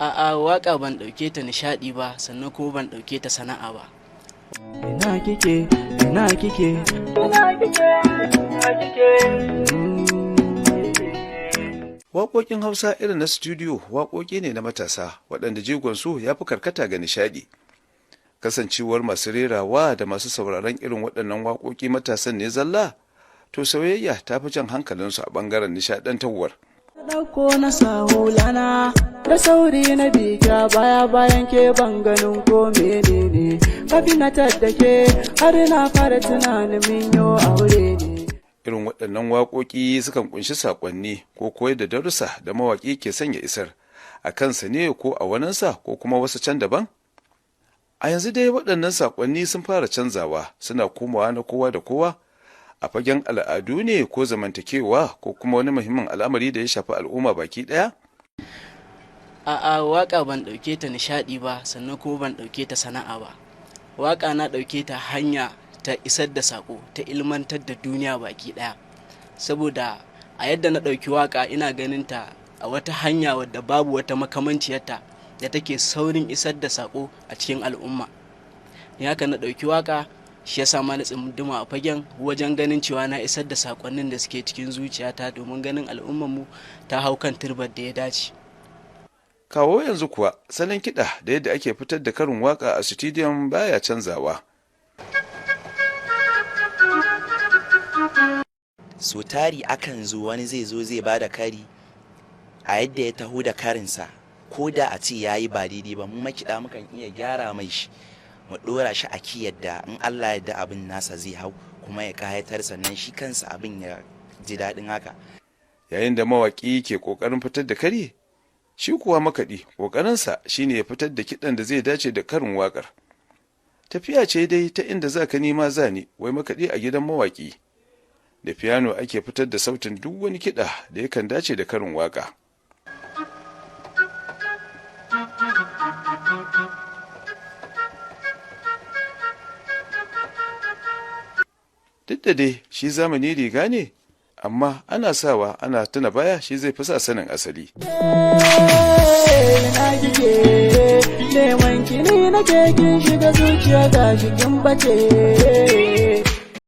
A'a, waka ban ɗauke ta nishaɗi ba, sannan kuma ban ɗauke ta sana'a ba. Ina kike, ina kike, Waƙoƙin Hausa irin na studio waƙoƙi ne na matasa waɗanda jigonsu ya fi karkata ga nishaɗi. Kasancewar masu rerawa da masu sauraron irin waɗannan waƙoƙi matasan ne zalla, to soyayya ta fi jan hankalinsu a ɓangaren nishaɗantarwar. ɗauko na sahulana da sauri na biga baya bayan ke ban ganin ko menene kafi na taddake har na fara tunanin min yo aure ne. Irin waɗannan waƙoƙi sukan ƙunshi saƙonni ko koyar da darussa da mawaƙi ke sanya isar a kansa ne ko a waninsa ko kuma wasu can daban. A yanzu dai waɗannan saƙonni sun fara canzawa, suna komawa na kowa da kowa a fagen al'adu ne ko zamantakewa ko kuma wani muhimmin al'amari da ya shafi al'umma baki ɗaya. A'a, waka ban ɗauke ta nishaɗi ba, sannan kuma ban ɗauke ta sana'a ba. Waka na ɗauke ta hanya ta isar da saƙo, ta ilmantar da duniya baki ɗaya. Saboda a yadda na ɗauki waka ina ganin ta a wata hanya wadda babu wata makamanciyarta da take saurin isar da saƙo a cikin al'umma. Ni haka na ɗauki waka, shi yasa ma na tsunduma a fagen wajen ganin cewa na isar da saƙonnin da suke cikin zuciyata domin ganin al'ummarmu ta hau kan turbar da ya dace. Kawo yanzu kuwa salon kiɗa da yadda ake fitar da karin waƙa a studiyon baya canzawa. So tari akan zo wani zai zo zai bada kari a yadda ya taho da karinsa, ko da a ce ya yi ba daidai ba mu makiɗa mukan iya gyara mai shi mu ɗora shi a ki yadda in Allah yadda abin nasa zai hau kuma ya ƙayatar, sannan shi kansa abin ya ji daɗin haka. Yayin da mawaƙi ke ƙoƙarin fitar da kari, shi kuwa makaɗi ƙoƙarinsa shine ya fitar da kiɗan da zai dace da karin waƙar. Tafiya ce dai ta inda za ka nima zani, wai makaɗi a gidan mawaƙi. Da fiyano ake fitar da sautin duk wani kiɗa da yakan dace da karin waƙa. Duk da dai shi zamani riga ne, amma ana sawa ana tuna baya shi zai fi sa sanin asali. Ina kike, neman kini nake kin shiga zuciya ga shi kin bace.